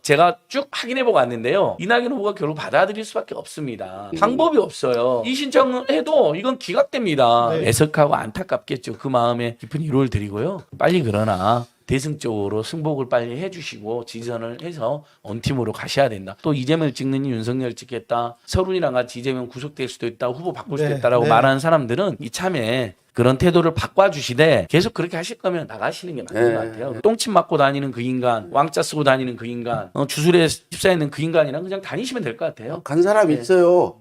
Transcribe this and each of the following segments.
제가 쭉 확인해보고 왔는데요. 이낙연 후보가 결국 받아들일 수밖에 없습니다. 방법이 없어요. 이 신청을 해도 이건 기각됩니다. 네. 애석하고 안타깝겠죠. 그 마음에 깊은 위로를 드리고요. 빨리 그러나 대승적으로 승복을 빨리 해주시고 지지선을 해서 원팀으로 가셔야 된다. 또 이재명을 찍느니 윤석열 찍겠다. 서른이랑 같이 이재명 구속될 수도 있다. 후보 바꿀 수도 네, 있다라고 네. 말하는 사람들은 이참에 그런 태도를 바꿔주시되 계속 그렇게 하실 거면 나가시는 게 맞는 것 같아요. 똥침 맞고 다니는 그 인간, 왕자 쓰고 다니는 그 인간, 주술에 휩싸여 있는 그 인간이랑 그냥 다니시면 될 것 같아요. 간 사람 네. 있어요.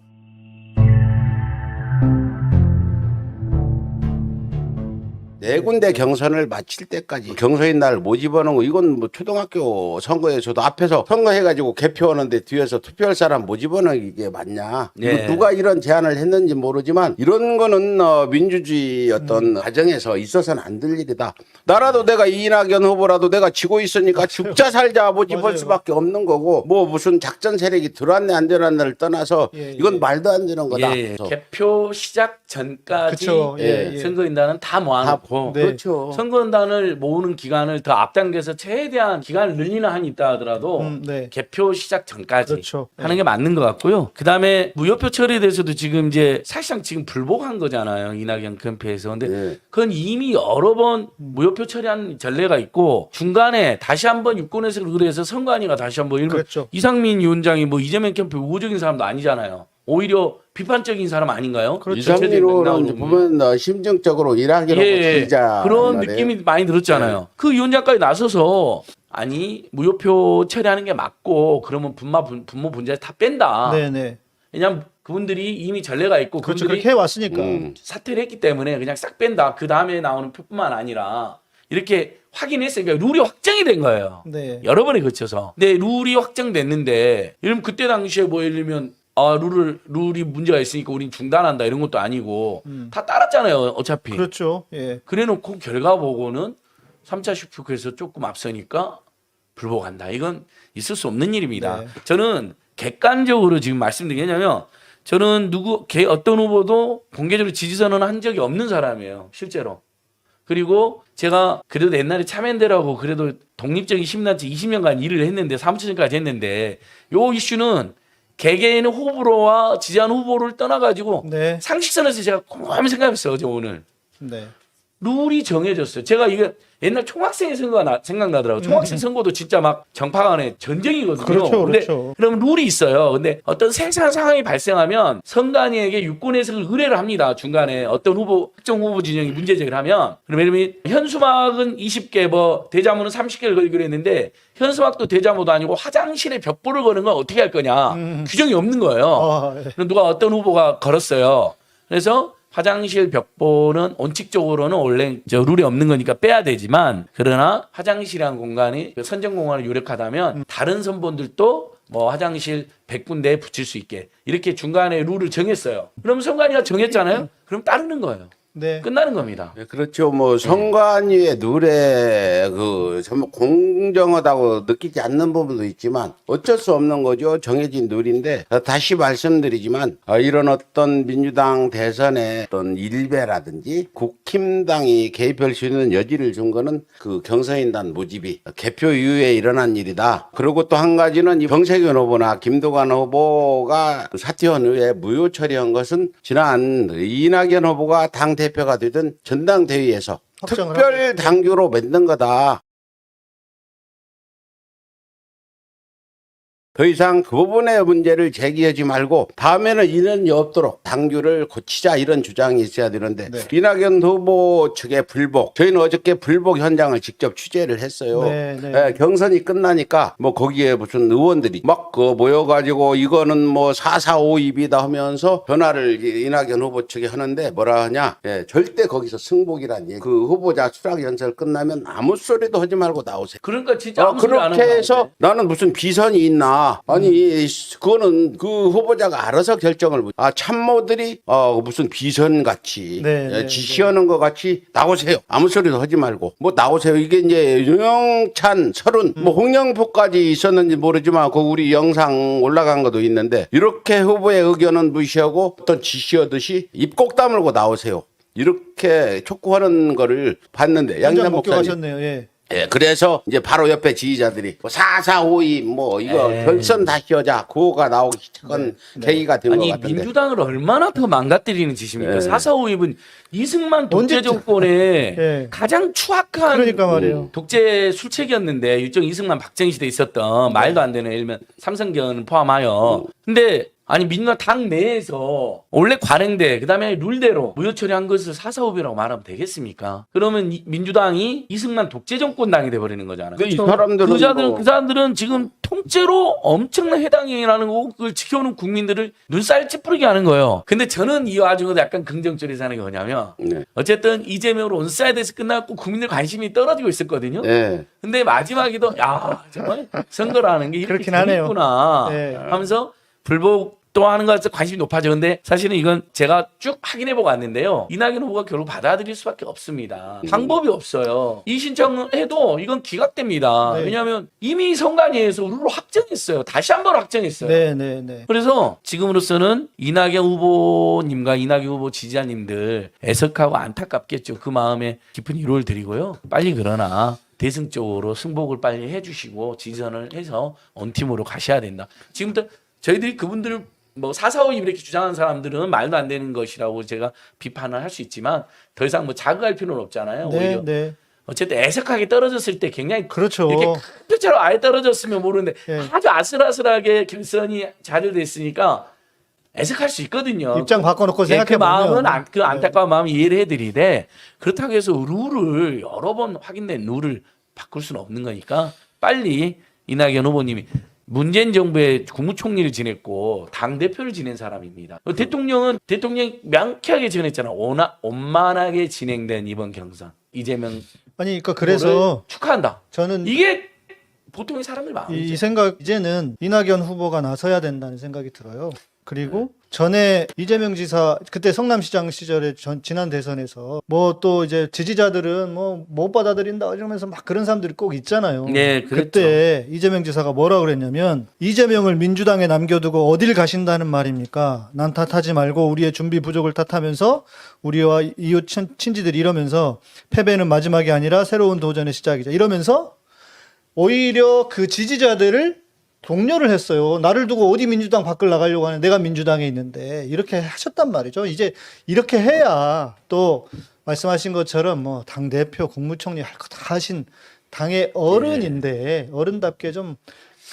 네 군데 경선을 마칠 때까지 경선인 날 모집하는 거 이건 뭐 초등학교 선거에서도 앞에서 선거해가지고 개표하는데 뒤에서 투표할 사람 모집하는 이게 맞냐? 네. 이거 누가 이런 제안을 했는지 모르지만 이런 거는 민주주의 어떤 과정에서 있어서는 안 될 일이다. 나라도 내가 이낙연 후보라도 내가 지고 있으니까 죽자 살자 모집할 맞아요. 수밖에 없는 거고 뭐 무슨 작전 세력이 들어왔네 안 들어왔네를 떠나서 예, 예. 이건 말도 안 되는 거다. 예, 그래서 개표 시작 전까지 그쵸. 예, 예. 선거인단은 다 모아놓고 네. 그렇죠. 선거인단을 모으는 기간을 더 앞당겨서 최대한 기간을 늘리는 한이 있다 하더라도 네. 개표 시작 전까지 그렇죠. 하는 게 맞는 것 같고요. 그 다음에 무효표 처리에 대해서도 지금 이제 사실상 지금 불복한 거잖아요. 이낙연 캠프에서. 근데 예. 그건 이미 여러 번 무효표 처리한 전례가 있고 중간에 다시 한번 유권에서 의뢰해서 선관위가 다시 한번 일본 그렇죠. 이상민 위원장이 뭐 이재명 캠프 우호적인 사람도 아니잖아요. 오히려 비판적인 사람 아닌가요? 그렇죠. 이상민으로는 보면 심정적으로 일하기로 진짜 그런 느낌이 많이 들었잖아요. 그 위원장까지 나서서 아니 무효표 처리하는 게 맞고 그러면 분모 분자 다 뺀다. 네네. 왜냐하면 그분들이 이미 전례가 있고 그렇죠. 그분들이 그렇게 해왔으니까. 사퇴를 했기 때문에 그냥 싹 뺀다. 그 다음에 나오는 표뿐만 아니라 이렇게 확인했으니까 룰이 확정이 된 거예요. 네. 여러 번에 거쳐서. 근데 룰이 확정됐는데 예를 들면 그때 당시에 뭐 예를 들면 룰이 문제가 있으니까 우린 중단한다 이런 것도 아니고 다 따랐잖아요. 어차피. 그렇죠. 예. 그래놓고 결과 보고는 3차 슈퍼에서 조금 앞서니까 불복한다. 이건 있을 수 없는 일입니다. 네. 저는 객관적으로 지금 말씀드리냐면 저는 어떤 후보도 공개적으로 지지선언 한 적이 없는 사람이에요. 실제로. 그리고 제가 그래도 옛날에 참여연대라고 그래도 독립적인 시민단체 20년간 일을 했는데 사무처장까지 했는데 요 이슈는 개개인의 호불호와 지지하는 후보를 떠나가지고 네. 상식선에서 제가 곰곰이 생각했어요. 어제 오늘. 네. 룰이 정해졌어요. 제가 이게 옛날 총학생의 선거가 생각나더라고요. 총학생 선거도 진짜 막 정파 간의 전쟁이거든요. 그렇죠, 근데 그렇죠. 그럼 룰이 있어요. 근데 어떤 세세한 상황이 발생하면 선관위에게 유권 해석을 의뢰를 합니다. 중간에 어떤 특정 후보 진영이 문제 제기를 하면 그러면 예를 들면 현수막은 20개 뭐 대자모는 30개를 걸기로 했는데 현수막도 대자모도 아니고 화장실에 벽보를 거는 건 어떻게 할 거냐. 규정이 없는 거예요. 아, 예. 그럼 누가 어떤 후보가 걸었어요. 그래서 화장실 벽보는 원칙적으로는 원래 룰이 없는 거니까 빼야 되지만 그러나 화장실이라는 공간이 선정 공간을 유력하다면 다른 선본들도 뭐 화장실 100군데에 붙일 수 있게 이렇게 중간에 룰을 정했어요. 그럼 선관위가 정했잖아요. 그럼 따르는 거예요. 네. 끝나는 겁니다. 네, 그렇죠. 뭐 선관위의 룰에 정말 공정하다고 느끼지 않는 부분도 있지만 어쩔 수 없는 거죠. 정해진 룰인데 다시 말씀드리지만 이런 어떤 민주당 대선의 어떤 일배라든지 국힘당이 개입할 수 있는 여지를 준 거는 그 경선인단 모집이 개표 이후에 일어난 일이다. 그리고 또 한 가지는 이 정세균 후보나 김두관 후보가 사퇴한 후에 무효 처리한 것은 지난 이낙연 후보가 당 대표가 되든 전당대회에서 확정을 특별 당규로 만든 거다. 더 이상 그 부분의 문제를 제기하지 말고 다음에는 이런 일 없도록 당규를 고치자 이런 주장이 있어야 되는데 네. 이낙연 후보 측의 불복 저희는 어저께 불복 현장을 직접 취재를 했어요. 네, 네. 경선이 끝나니까 뭐 거기에 무슨 의원들이 막 모여가지고 이거는 뭐 4452이다 하면서 전화를 이낙연 후보 측에 하는데 뭐라 하냐 절대 거기서 승복이란 얘기 그 후보자 수락 연설 끝나면 아무 소리도 하지 말고 나오세요. 그러니까 진짜 아무 소리 안 그렇게 하는 해서 건데. 나는 무슨 비선이 있나 아니 그거는 그 후보자가 알아서 결정을 참모들이 무슨 비선 같이 네, 지시하는 것 같이 나오세요 아무 소리도 하지 말고 뭐 나오세요 이게 이제 윤영찬 서른 뭐 홍영표까지 있었는지 모르지만 그 우리 영상 올라간 것도 있는데 이렇게 후보의 의견은 무시하고 어떤 지시하듯이 입 꼭 다물고 나오세요 이렇게 촉구하는 거를 봤는데 현장 양산 목사님 목격하셨네요. 예. 예, 그래서 이제 바로 옆에 지지자들이 4452 뭐 이거 네. 결선 다시 하자 구호가 나오기 시작한 계기가 된 것 아니 같은데. 민주당을 얼마나 더 망가뜨리는 짓입니까? 네. 445입은 이승만 독재 언제쯤- 정권의 예. 가장 추악한 그러니까 말이에요. 독재 술책이었는데 일종 이승만 박정희 시대에 있었던 말도 안 되는 예를 들면 삼성견 포함하여. 근데 아니 민주당 당 내에서 원래 관행대 그다음에 룰대로 무효 처리한 것을 445비라고 말하면 되겠습니까? 그러면 민주당이 이승만 독재 정권당이 돼 버리는 거잖아요. 이 사람들은 그 사람들은 지금 통째로 엄청난 해당행위라는 거고 그걸 지켜오는 국민들을 눈살 찌푸리게 하는 거예요. 근데 저는 이 와중에도 약간 긍정적으로 사는 게 뭐냐면 네. 어쨌든 이재명으로 온사이드에서 끝났고 국민들 관심이 떨어지고 있었거든요. 네. 근데 마지막에도 야 정말 선거라는 게 이렇게 그렇긴 하네요. 재밌구나 네. 하면서 불복 또 하는 것에 관심이 높아져. 근데 사실은 이건 제가 쭉 확인해보고 왔는데요. 이낙연 후보가 결국 받아들일 수밖에 없습니다. 방법이 없어요. 이 신청해도 이건 기각됩니다. 네. 왜냐하면 이미 선관위에서 룰로 확정했어요. 다시 한 번 확정했어요. 네. 그래서 지금으로서는 이낙연 후보님과 이낙연 후보 지지자님들 애석하고 안타깝겠죠. 그 마음에 깊은 위로를 드리고요. 빨리 그러나 대승적으로 승복을 빨리 해주시고 지지선을 해서 원팀으로 가셔야 된다. 지금부터 저희들이 그분들을 뭐 445 이렇게 주장하는 사람들은 말도 안 되는 것이라고 제가 비판을 할 수 있지만 더 이상 뭐 자극할 필요는 없잖아요. 오히려 네. 어쨌든 애석하게 떨어졌을 때 굉장히 그렇죠. 이렇게 큰 표처럼 아예 떨어졌으면 모르는데 예. 아주 아슬아슬하게 결선이 자료됐으니까 애석할 수 있거든요. 입장 바꿔놓고 그 생각해 마음은 보면 그 안타까운 마음 이해를 해드리되 그렇다고 해서 룰을 여러 번 확인된 룰을 바꿀 수는 없는 거니까 빨리 이낙연 후보님이 문재인 정부의 국무총리를 지냈고 당 대표를 지낸 사람입니다. 대통령은 대통령이 명쾌하게 지냈잖아. 원만하게 진행된 이번 경선 이재명 아니 그러니까 그래서 축하한다. 저는 이게 보통의 사람들 마음이죠. 이 생각 이제는 이낙연 후보가 나서야 된다는 생각이 들어요. 그리고 전에 이재명 지사 그때 성남시장 시절에 지난 대선에서 뭐 또 이제 지지자들은 뭐 못 받아들인다 이러면서 막 그런 사람들이 꼭 있잖아요. 네, 그랬죠. 그때 이재명 지사가 뭐라 그랬냐면 이재명을 민주당에 남겨두고 어딜 가신다는 말입니까? 난 탓하지 말고 우리의 준비 부족을 탓하면서 우리와 이웃 친지들이 이러면서 패배는 마지막이 아니라 새로운 도전의 시작이자 이러면서 오히려 그 지지자들을 독려를 했어요. 나를 두고 어디 민주당 밖을 나가려고 하는 내가 민주당에 있는데 이렇게 하셨단 말이죠. 이제 이렇게 해야 또 말씀하신 것처럼 뭐 당대표, 국무총리 할 거 다 하신 당의 어른인데 어른답게 좀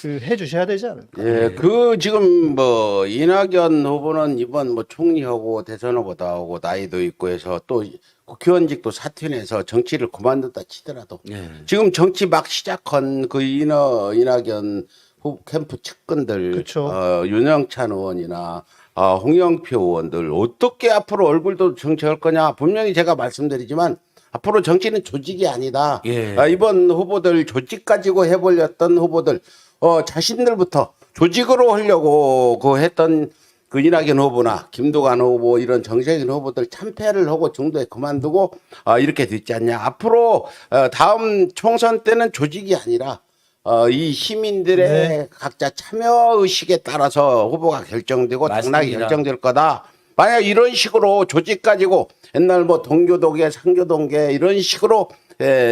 그 해주셔야 되지 않을까. 예, 그 지금 뭐 이낙연 후보는 이번 뭐 총리하고 대선 후보도 하고 나이도 있고 해서 또 국회의원직도 사퇴해서 정치를 그만뒀다 치더라도 네. 지금 정치 막 시작한 그 이낙연 후보 캠프 측근들, 그쵸. 윤영찬 의원이나 홍영표 의원들 어떻게 앞으로 얼굴도 정치할 거냐 분명히 제가 말씀드리지만 앞으로 정치는 조직이 아니다. 예. 이번 후보들 조직 가지고 해보렸던 후보들 자신들부터 조직으로 하려고 그 했던 그 이낙연 후보나 김두관 후보 이런 정세균 후보들 참패를 하고 중도에 그만두고 이렇게 됐지 않냐. 앞으로 다음 총선 때는 조직이 아니라 이 시민들의 네. 각자 참여 의식에 따라서 후보가 결정되고 당락이 맞습니다. 결정될 거다. 만약 이런 식으로 조직 가지고 옛날 뭐 동교동계, 상교동계 이런 식으로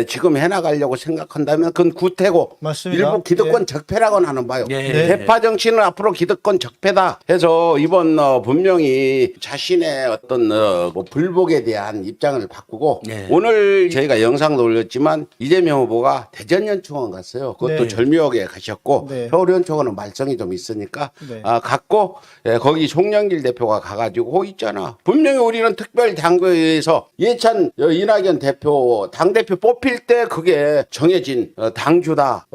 지금 해나가려고 생각한다면 그건 구태고 맞습니다. 일부 기득권 적폐라고 나는 봐요. 예. 대파 정치는 앞으로 기득권 적폐다 해서 이번 분명히 자신의 어떤 뭐 불복에 대한 입장을 바꾸고 예. 오늘 저희가 영상도 올렸지만 이재명 후보가 대전연초원 갔어요. 그것도 네. 절묘하게 가셨고 네. 서울연초원은 말썽이 좀 있으니까 네. 갔고 거기 송영길 대표가 가가지고 있잖아. 분명히 우리는 특별 당규에서 예찬 이낙연 대표 당대표 뽑힐 때 그게 정해진 당주다.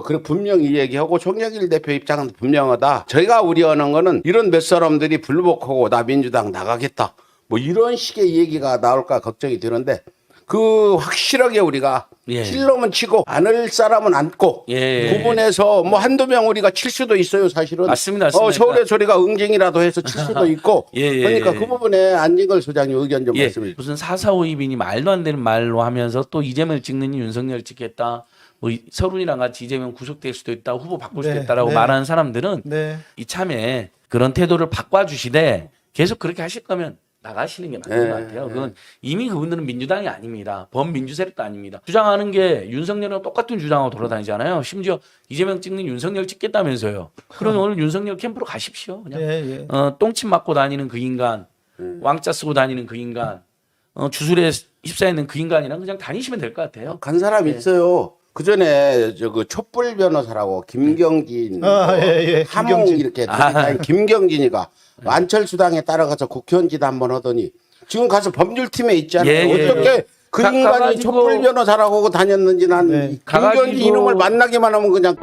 그래 분명히 얘기하고 송영길 대표 입장은 분명하다. 저희가 우려하는 거는 이런 몇 사람들이 불복하고 나 민주당 나가겠다. 뭐 이런 식의 얘기가 나올까 걱정이 되는데 그 확실하게 우리가 예. 칠놈은 치고 안을 사람은 안고 예. 구분해서 뭐 한두 명 우리가 칠 수도 있어요 사실은. 맞습니다. 서울의 소리가 응징이라도 해서 칠 수도 있고. 예. 그러니까 그 부분에 안진걸 소장님 의견 좀 예, 말씀해 주세요. 무슨 445입이니 말도 안 되는 말로 하면서 또 이재명을 찍느니 윤석열 찍겠다. 뭐 서른이랑 같이 이재명 구속될 수도 있다. 후보 바꿀 수도 네, 있다라고 네. 말하는 사람들은 네. 이참에 그런 태도를 바꿔주시되 계속 그렇게 하실 거면 나가시는 게 맞는 예, 것 같아요. 예. 그건 이미 그분들은 민주당이 아닙니다. 범민주 세력도 아닙니다. 주장하는 게 윤석열이랑 똑같은 주장하고 돌아다니잖아요. 심지어 이재명 찍는 윤석열 찍겠다면서요. 그럼 오늘 윤석열 캠프로 가십시오. 그냥 예. 똥침 맞고 다니는 그 인간, 왕자 쓰고 다니는 그 인간, 주술에 휩싸여 있는 그 인간이랑 그냥 다니시면 될 것 같아요. 간 사람 있어요. 그 전에 저 그 촛불 변호사라고 김경진, 하몽 김경진. 이렇게 아니, 김경진이가 안철수당에 따라가서 국회의원지도 한번 하더니 지금 가서 법률팀에 있잖아요. 예, 예. 어떻게 그 인간이 가가지고 촛불 변호사라고 하고 다녔는지 난 네. 김경진 가가지고 이놈을 만나기만 하면 그냥